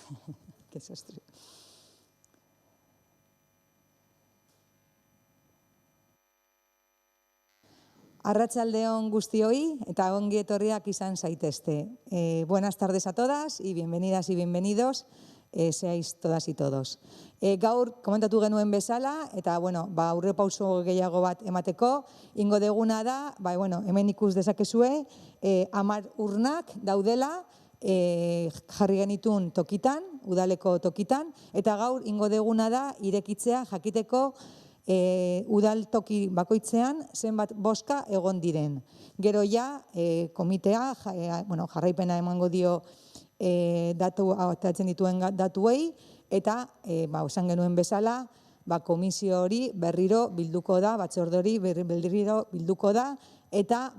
Qué desastre. Arratsaldeon guztioi eta ongi etorriak izan zaitezte. Buenas tardes a todas y bienvenidas y bienvenidos seáis todas y todos. Gaur komentatu genuen bezala eta aurrepauso gehiago bat emateko, ingo deguna da, hemen ikus dezakezue, 10 urnak daudela jarri genitun tokitan, udaleko tokitan, eta gaur ingo deguna da irekitzea jakiteko udal toki bakoitzean zenbat bozka egon diren. Gero ja, komitea jarraipena emango dio atatzen dituen datuei, eta esan genuen bezala, komisio hori berriro bilduko da, batzorde hori berriro bilduko da, eta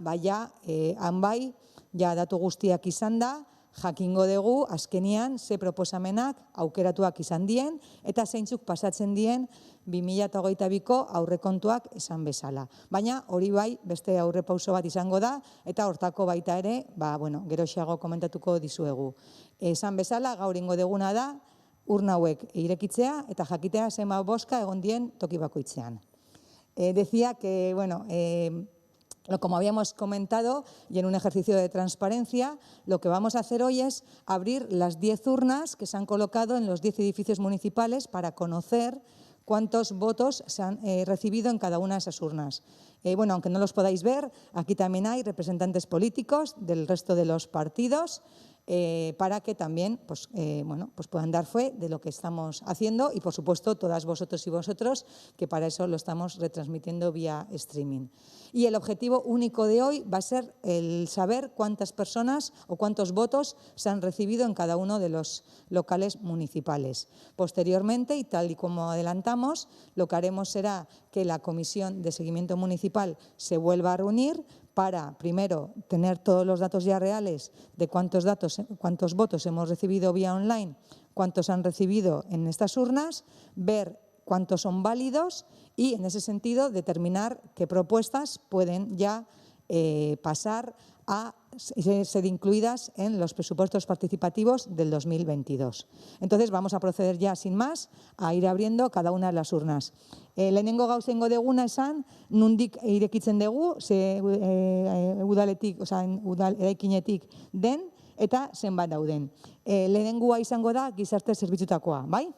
hanbai datu guztiak izan da, jakingo dugu azkenian ze proposamenak aukeratuak izan dien eta zeintzuk pasatzen dien 2022ko aurrekontuak esan bezala. Baina hori bai beste aurrepauso bat izango da eta hortako baita ere, geroxeago komentatuko dizuegu. Esan bezala gaur ingo deguna da urna hauek irekitzea eta jakitea zenbat bozka egon dien toki bakoitzean. Decía que, como habíamos comentado, y en un ejercicio de transparencia, lo que vamos a hacer hoy es abrir las 10 urnas que se han colocado en los 10 edificios municipales para conocer cuántos votos se han recibido en cada una de esas urnas. Aunque no los podáis ver, aquí también hay representantes políticos del resto de los partidos para que también puedan dar fe de lo que estamos haciendo y, por supuesto, todas vosotros y vosotros, que para eso lo estamos retransmitiendo vía streaming. Y el objetivo único de hoy va a ser el saber cuántas personas o cuántos votos se han recibido en cada uno de los locales municipales. Posteriormente, y tal y como adelantamos, lo que haremos será que la Comisión de Seguimiento Municipal se vuelva a reunir para, primero, tener todos los datos ya reales de cuántos votos hemos recibido vía online, cuántos han recibido en estas urnas, ver cuántos son válidos y, en ese sentido, determinar qué propuestas pueden ya pasar a ser incluidas en los presupuestos participativos del 2022. Entonces, vamos a proceder ya, sin más, a ir abriendo cada una de las urnas. Lehenengo gauza ingo deguna esan, nundik irekitzen dugu, udaletik, eraikinetik den, eta zenbat dauden. Lehenengoa izango da gizarte zerbitzutakoa, bai?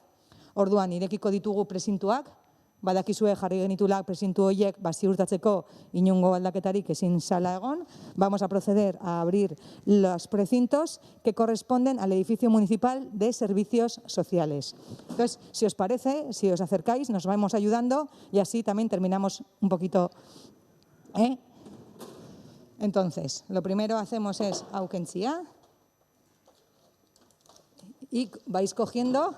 Orduan, irekiko ditugu presintuak, badakizue jarri genitula presintu horiek ziurtatzeko inongo aldaketarik ezin zala egon. Vamos a proceder a abrir los precintos que corresponden al edificio municipal de servicios sociales. Entonces, si os parece, si os acercáis, nos vamos ayudando y así también terminamos un poquito. Entonces, lo primero hacemos es aukentzia y vais cogiendo.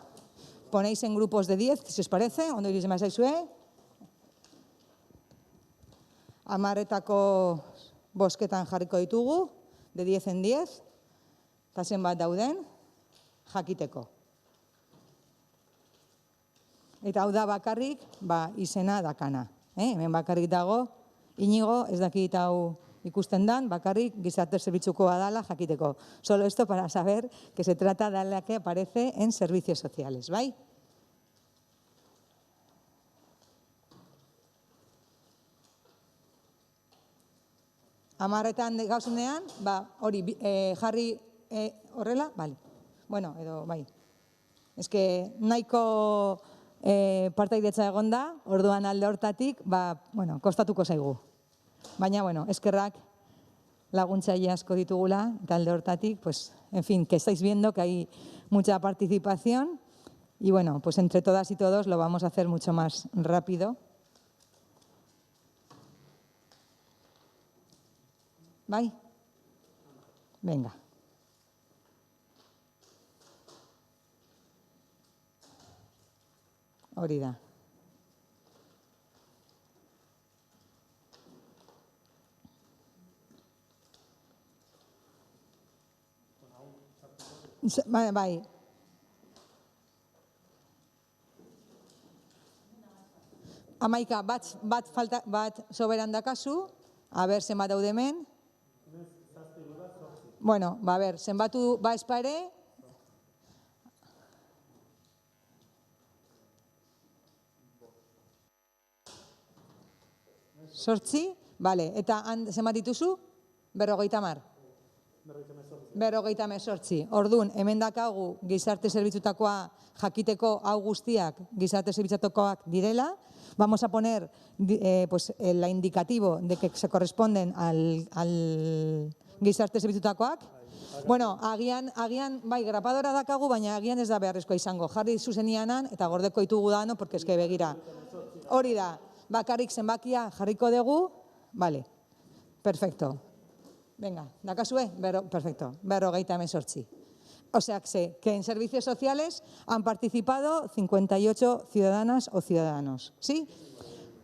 Ponéis en grupos de 10, si os parece, ondo iris mazaizue. 10etako bozketan jarriko ditugu, de 10 en 10, eta zenbat dauden, jakiteko. Eta hau da bakarrik, izena dakana. Hemen bakarrik dago, Inigo, ez dakit hau ikusten dan, bakarrik gizarte zerbitzukoa dala jakiteko. Solo esto para saber que se trata de la que aparece en servicios sociales, bai? Amarretan gauzunean, hori jarri horrela, bali. Edo, bai. Ez que nahiko partaidetza egon da, orduan alde hortatik, kostatuko zaigu. Baina, eskerrak laguntzaile asko ditugula, eta alde hortatik, en fin, que estáis viendo que hay mucha participación y, entre todas y todos lo vamos a hacer mucho más rápido. ¿Bai? Venga. Hori da. Bai. Amaika, bat soberan dakazu, a ber, zenbat daude hemen. A ber, zenbatu espare. Sortzi, bale, eta zenbat dituzu? 50. 58. Orduan, hemen dakagu gizarte zerbitzutakoa jakiteko hau guztiak gizarte zerbitzutakoak direla. Vamos a poner la indicativo de que se corresponden al gizarte zerbitzutakoak. Bueno, agian, bai, grapadora dakagu, baina agian ez da beharrezkoa izango. Jarri zuzenianan eta gordeko ditugu dano, porque eske begira. Hori da, bakarrik zenbakia jarriko dugu, vale, perfecto. Venga, dakazue, perfecto, 58. O sea que en servicios sociales han participado 58 ciudadanas o ciudadanos, ¿sí?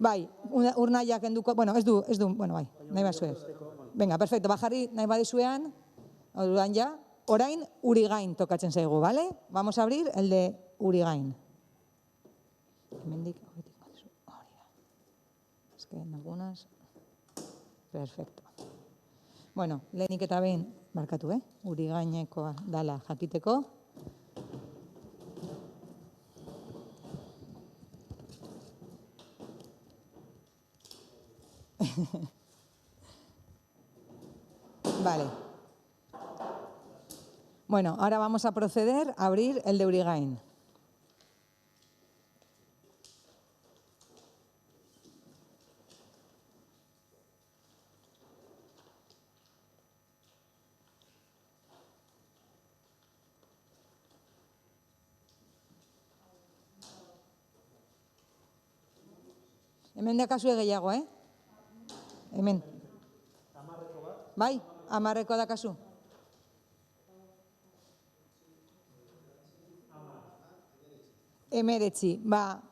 Bai, urnaiak enduko, bueno, ez du, bueno, bai, nahi bazue. Venga, perfecto, bajarri nahi badezuean, orduan ja, orain Urigain tokatzen zaigu, ¿vale? Vamos a abrir el de Urigain. Hemendik, hori da. Es que en algunas, perfecto. Bueno, lehenik eta behin, barkatu, Urigainekoa dala jakiteko. Vale. Bueno, ahora vamos a proceder a abrir el de Urigain. Hemen dakazue gehiago, Hemen. Bai, 10 dakazu. Emeretzi. Ba,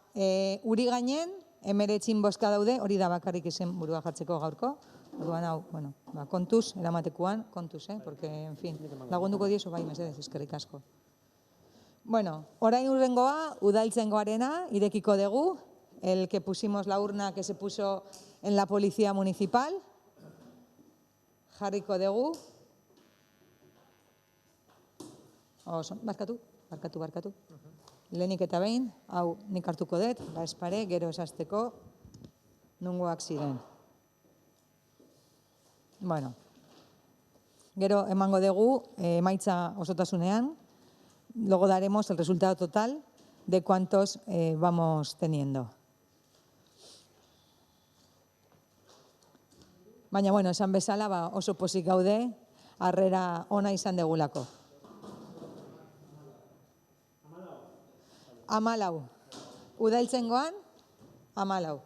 Urigainen, emeretzin bozka daude, hori da bakarrik izen burua jartzeko gaurko. Orduan hau, bueno, kontuz, eramatekuan, kontuz, porque, en fin, lagunduko diezu, bai, mesedez, eskerrik asko. Bueno, orain urrengoa, udaltzengoarena, irekiko dugu, el que pusimos la urna que se puso en la policía municipal. Jarriko dugu. Barkatu. Lehenik eta behin, hau nik hartuko dut, espare, gero esazteko, nungoak ziren. Bueno, gero emango dugu, emaitza osotasunean, luego daremos el resultado total de cuántos vamos teniendo. Baina, bueno, esan bezala, oso pozik gaude, harrera ona izan degulako. 14. Udaltzengoan, 14.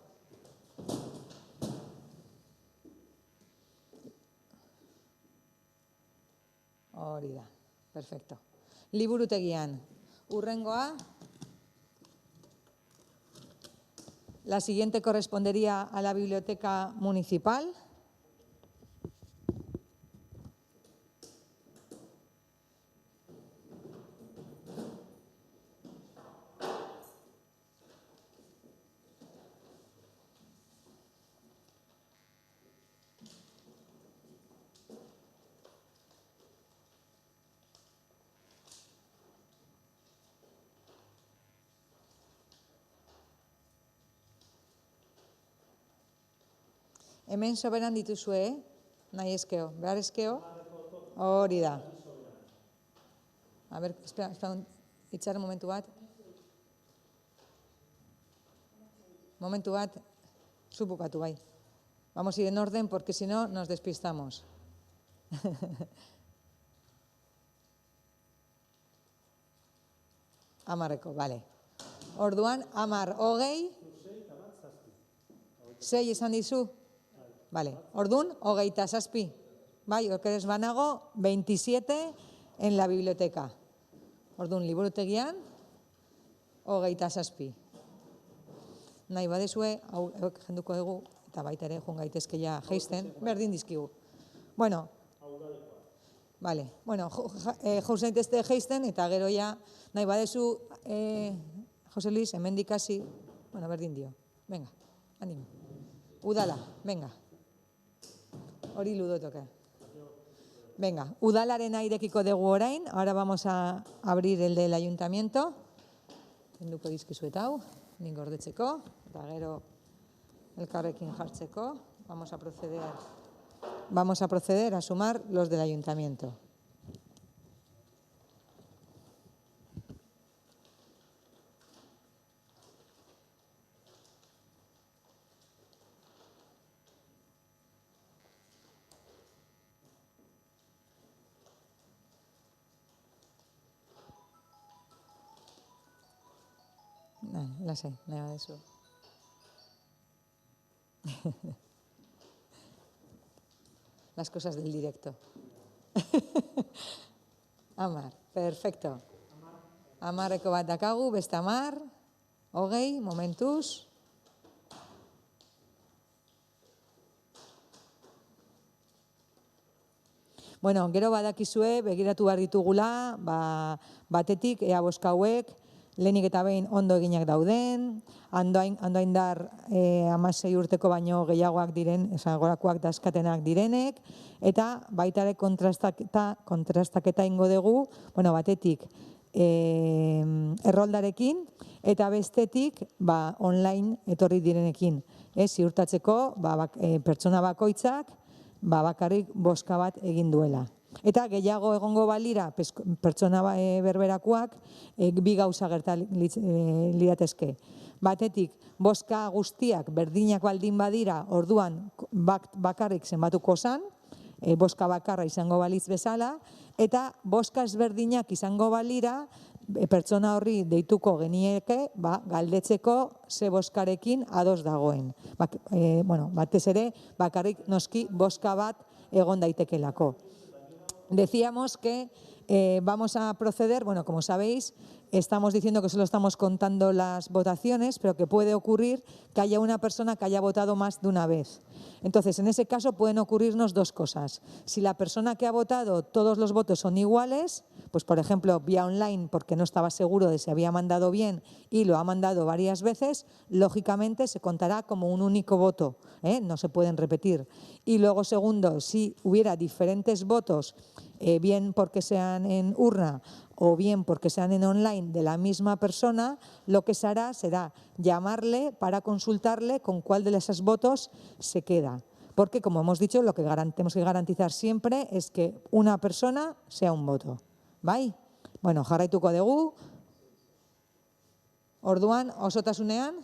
Hori da, perfecto. Liburutegian, urrengoa. La siguiente correspondería a la biblioteca municipal. Hemen soberan dituzue, nahi eskeo, behar eskeo, hori da. A ver, espera, itxaren momentu bat. Momentu bat, zupukatu bai. Vamos a ir en orden porque si no nos despistamos. Amarreko, vale. Orduan, 10, 20. 6 esan dizu? Vale, orduan, 27. Bai, okeres banago, 27 en la biblioteca. Orduan, liburutegian, 27. Nahi badezue, hau jenduko dugu, eta baita ere, joan gaitezkeia geisten, berdin dizkigu. Bueno, vale, bueno, jauz zaitezte geisten, eta gero ja, nahi badezu, Jose Luis, hemen dikasi, bueno, berdin dio. Venga, animo. Udala, venga. Hori ludotoka. Venga, udalarena irekiko dugu orain, ahora vamos a abrir el del ayuntamiento. Kenduko dizkizuet hau, nik gordetzeko, eta gero elkarrekin jartzeko. Vamos a proceder a sumar los del ayuntamiento. Lasai, nahi badezu. Las cosas del directo. 10, perfecto. 10eko bat dakagu, beste 10, 20, momentuz. Bueno, gero badakizue, begiratu behar ditugula, batetik, ea bozka hauek, lehenik eta behin ondo eginak dauden, andoaindar 16 urteko baino gehiagoak diren, gorakoak daskatenak direnek, eta baitare kontrastaketa ingo dugu, bueno, batetik erroldarekin, eta bestetik online etorri direnekin. Ziurtatzeko pertsona bakoitzak bakarrik bozka bat egin duela. Eta gehiago egongo balira pertsona berberakoak bi gauza gerta liratezke. Batetik, bozka guztiak berdinak baldin badira, orduan bakarrik zenbatuko zan, bozka bakarra izango balitz bezala, eta bozka ezberdinak izango balira, pertsona horri deituko genieke, galdetzeko ze bozkarekin ados dagoen. Batez ere, bakarrik noski bozka bat egon daitekelako. Decíamos que vamos a proceder, bueno, como sabéis, estamos diciendo que solo estamos contando las votaciones, pero que puede ocurrir que haya una persona que haya votado más de una vez. Entonces, en ese caso pueden ocurrirnos dos cosas. Si la persona que ha votado, todos los votos son iguales, pues por ejemplo, vía online porque no estaba seguro de si había mandado bien y lo ha mandado varias veces, lógicamente se contará como un único voto, no se pueden repetir. Y luego, segundo, si hubiera diferentes votos, bien porque sean en urna o bien porque sean en online de la misma persona, lo que se hará será llamarle para consultarle con cuál de esos votos se queda. Porque, como hemos dicho, lo que tenemos que garantizar siempre es que una persona sea un voto. Bai? Bueno, jarraituko dugu. Orduan, osotasunean?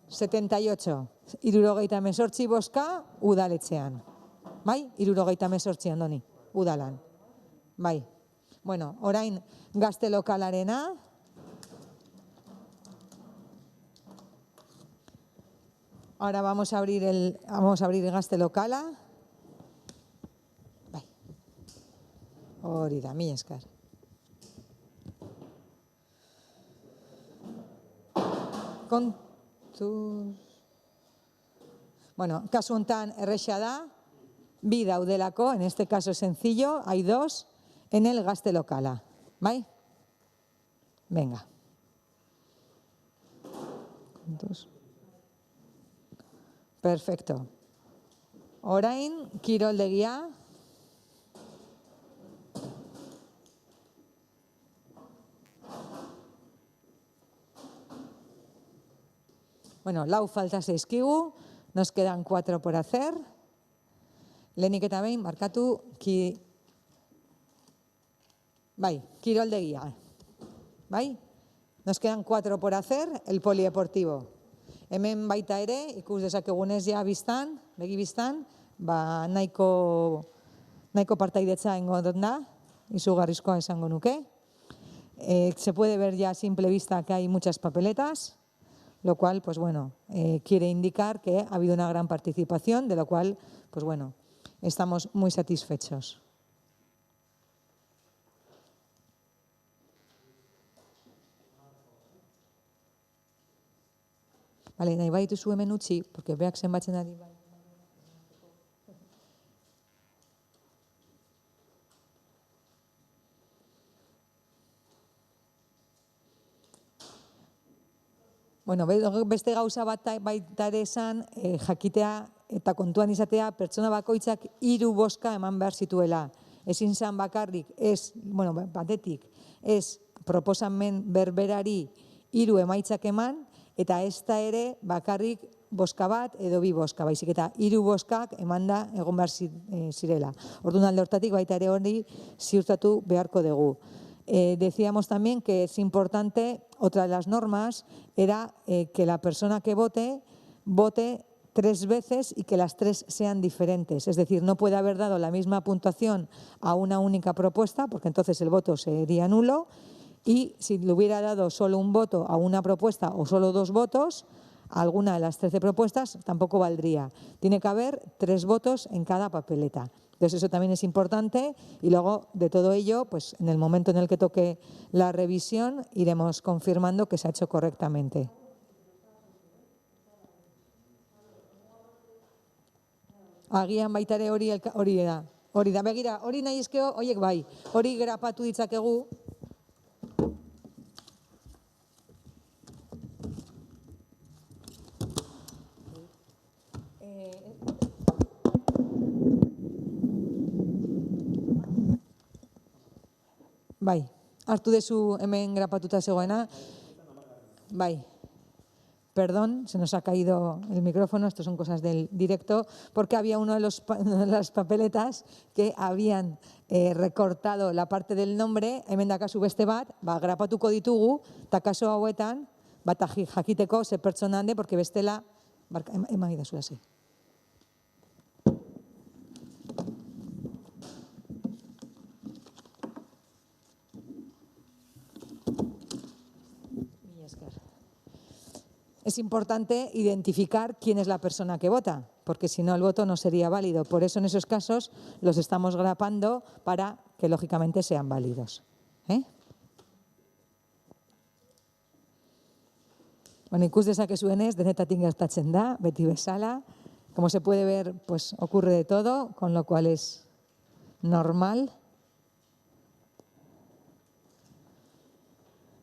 78. 78 bozka udaletxean. Bai? 78 andoni, udalan. Bai. Bueno, orain gazte lokalarena. Ahora vamos a abrir el gazte lokala. Bai. Hori da, mila esker. Bueno, kasu honetan erresa da, bi daudelako, en este caso es sencillo, hay 2 en el gazte lokala. ¿Bai? Venga. Perfecto. Orain, kiroldegia. Bueno, lau falta zaizkigu, nos quedan 4 por hacer. Lehenik eta behin, markatu, kiroldegia. Bai? Nos quedan 4 por hacer, el polideportivo. Hemen baita ere, ikus dezakegunez ja biztan, begi biztan, nahiko partaidetza ingo da, izugarrizkoa esango nuke. Se puede ver ya a simple vista que hay muchas papeletas, lo cual, pues bueno, quiere indicar que ha habido una gran participación, de lo cual, pues bueno, estamos muy satisfechos. Vale, nahi badituzu hemen utzi, porque beak zenbatzen ari bai. Bueno, beste gauza bat baita ere esan, jakitea eta kontuan izatea pertsona bakoitzak 3 bozka eman behar zituela. Ezin zan bakarrik, batetik, ez proposamen berberari 3 emaitzak eman, eta ez da ere bakarrik boska bat edo bi boska, baizik eta 3 boskak emanda egon behar zirela. Orduan alde hortatik baita ere hori ziurtatu beharko dugu. Decíamos también que es importante, otra de las normas era que la persona que vote 3 veces y que las 3 sean diferentes. Es decir, no puede haber dado la misma puntuación a una única propuesta, porque entonces el voto sería nulo, y si le hubiera dado solo un voto a una propuesta o solo 2 votos, a alguna de las 13 propuestas tampoco valdría. Tiene que haber 3 votos en cada papeleta. Entonces eso también es importante y luego de todo ello, pues en el momento en el que toque la revisión iremos confirmando que se ha hecho correctamente. Agian baita ere hori da. Begira, hori nahi eskeo, horiek bai. Hori grapatu ditzakegu. Bai, hartu dezu hemen grapatuta zegoena. Bai. Perdón, se nos ha caído el micrófono, esto son cosas del directo, porque había una de las papeletas que habían recortado la parte del nombre, hemen dakazu beste bat, grapatuko ditugu, eta kaso hauetan, jakiteko ze pertsona hande, porque bestela, eman idazula ze. Es importante identificar quién es la persona que vota, porque si no el voto no sería válido. Por eso en esos casos los estamos grapando para que lógicamente sean válidos. Bueno, ikus dezakezuenez, denetatik gertatzen da, beti bezala. Como se puede ver, pues ocurre de todo, con lo cual es normal.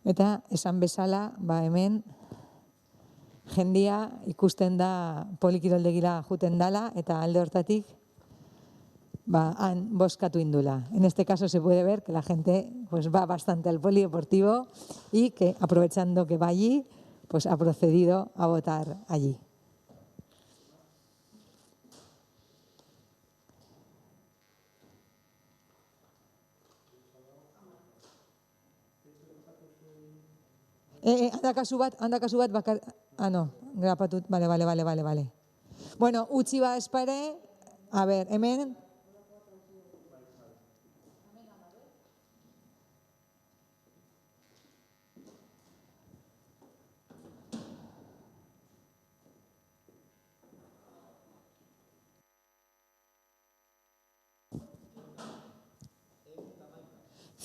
Eta esan bezala, hemen jendia ikusten da polikiroldegira juten dala eta alde hortatik han bozkatu indula. En este caso se puede ver que la gente pues va bastante al polideportivo y que aprovechando que va allí, pues ha procedido a votar allí. Handakazu bat bakar... no, grapatut, vale. Bueno, utzi ba espare, a ver, hemen...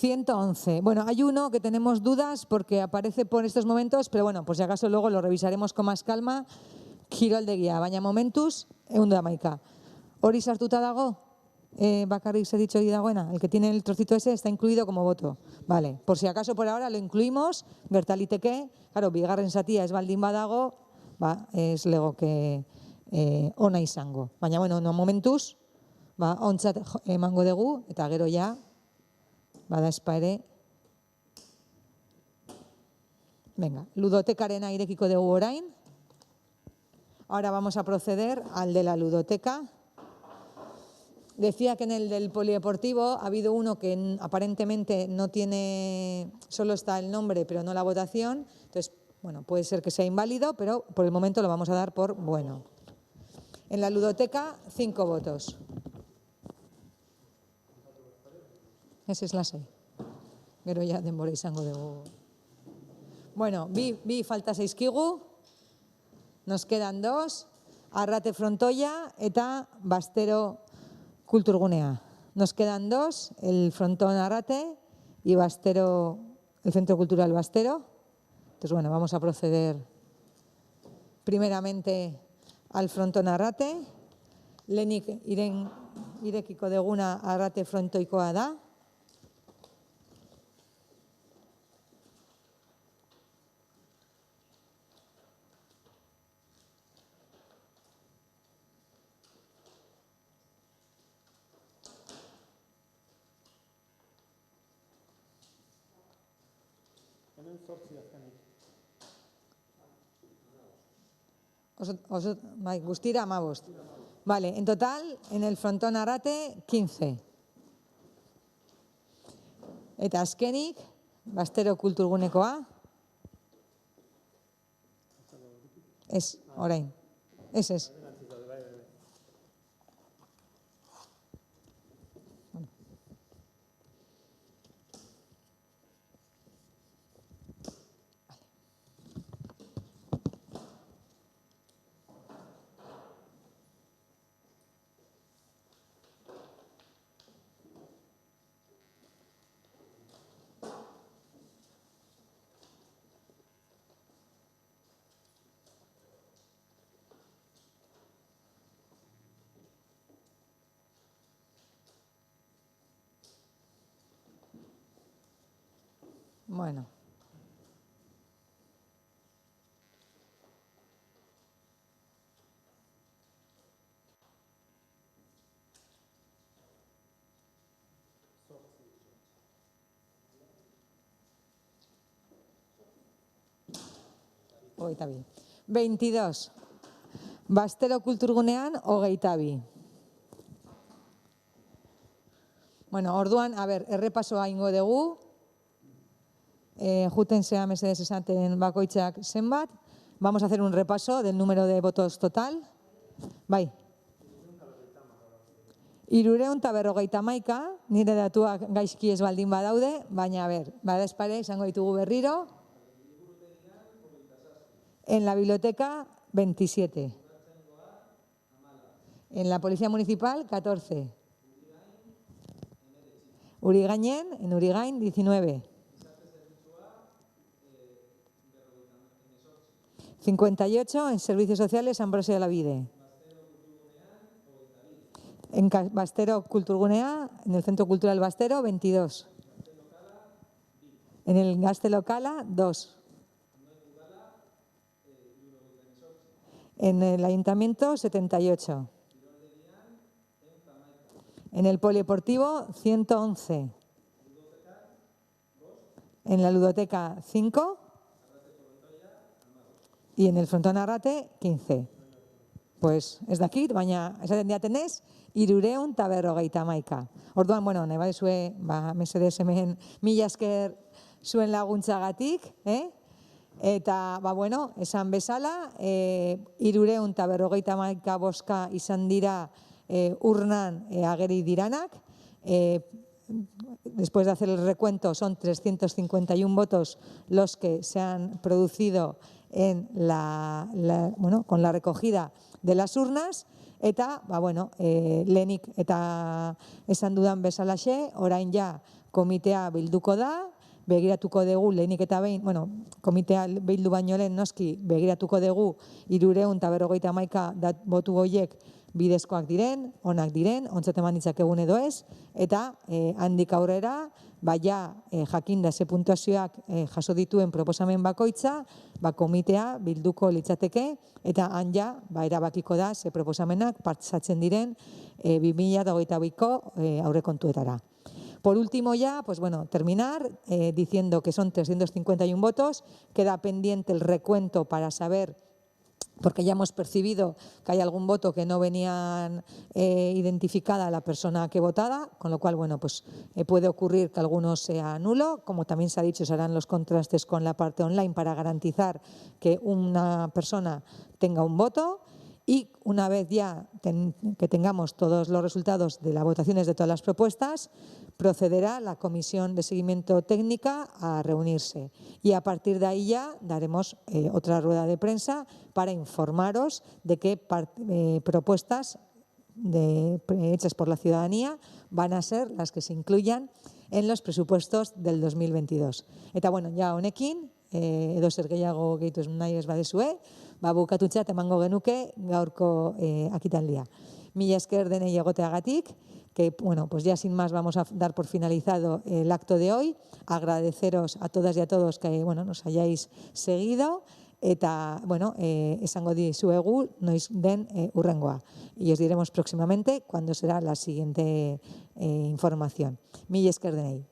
...111. Bueno, hay uno que tenemos dudas porque aparece por estos momentos, pero bueno, pues si acaso luego lo revisaremos con más calma. Kiroldegia, baina momentuz, 111. Hori sartuta dago, bakarrik se dicho hori dagoena, el que tiene el trocito ese está incluido como voto. Vale, por si acaso por ahora lo incluimos, gertaliteke, claro, bigarren zatia ez baldin badago, ez legoke ona izango. Baina, bueno, no momentuz, ontzat emango dugu, eta gero ja, bada espare. Venga, ludotekarena irekiko dugu orain. Ahora vamos a proceder al de la ludoteca. Decía que en el del polideportivo ha habido uno que aparentemente no tiene, solo está el nombre pero no la votación. Entonces, bueno, puede ser que sea inválido, pero por el momento lo vamos a dar por bueno. En la ludoteca, 5 votos. Ese es la 6. Gero ya denbora izango dugu. Bueno, bi falta zaizkigu. Nos quedan 2. Arrate Frontoia eta Bastero Kulturgunea. Nos quedan 2, el Frontón Arrate y Bastero, el Centro Cultural Bastero. Entonces, bueno, vamos a proceder primeramente al Frontón Arrate. Lehenik irekiko deguna Arrate Frontoikoa da. guztira 15. Vale, en total, en el frontón Arrate, 15. Eta azkenik, Bastero kulturgunekoa. Ez, orain. Ez. Bueno. Hogeita bi. 22. Bastero kulturgunean, 22. Bueno, orduan, errepasoa ingo dugu. Juten zea mesedez esaten bakoitzak zenbat. Vamos a hacer un repaso del número de votos total. Bai. 351, nire datuak gaizki ez baldin badaude, baina badazpare izango ditugu berriro. En la biblioteca, 27. En la Policía Municipal, 14. Urigainen, en Urigain, 19. 58 en Servicios Sociales Ambrosio de la Vide. En Bastero Kulturgunea, en el Centro Cultural Bastero, 22. En el Gaztelokala, 2. En el Ayuntamiento, 78. En el Polideportivo, 111. En la Ludoteca, 5. Y en el Frontón Arrate, 15. Pues ez dakit, baina esaten diatenez, 351. Orduan, nahi badezue, mesedez hemen mila esker zuen laguntzagatik, eta, esan bezala, 351 bozka izan dira urnan ageri diranak. Después de hacer el recuento, son 351 votos los que se han producido con la recogida de las urnas, eta, lehenik eta esan dudan bezalaxe, orain ja komitea bilduko da, begiratuko dugu lehenik eta behin, komitea bildu baino lehen noski begiratuko dugu 351 botu horiek bidezkoak diren, onak diren, ontzat eman ditzakegun edo ez, eta handik aurrera, jakinda ze puntuazioak jaso dituen proposamen bakoitza, komitea bilduko litzateke, eta han erabakiko da ze proposamenak partzatzen diren 2022ko aurrekontuetara. Por último terminar diciendo que son 351 votos, queda pendiente el recuento para saber, porque ya hemos percibido que hay algún voto que no venían identificada la persona que votada, con lo cual, puede ocurrir que alguno sea nulo. Como también se ha dicho, se harán los contrastes con la parte online para garantizar que una persona tenga un voto. Y una vez ya que tengamos todos los resultados de las votaciones de todas las propuestas, procederá la Comisión de Seguimiento Técnica a reunirse. Y a partir de ahí ya daremos otra rueda de prensa para informaros de qué propuestas hechas por la ciudadanía van a ser las que se incluyan en los presupuestos del 2022. Eta ja honekin, edo zer gehiago gehitu nahi ez badezue, bukatutzat emango genuke gaurko akitaldia. Mila esker denei egoteagatik, que ya sin más vamos a dar por finalizado el acto de hoy. Agradeceros a todas y a todos que nos hayáis seguido, eta esango dizuegu noiz den hurrengoa. Y os diremos próximamente cuándo será la siguiente información. Mila esker denei.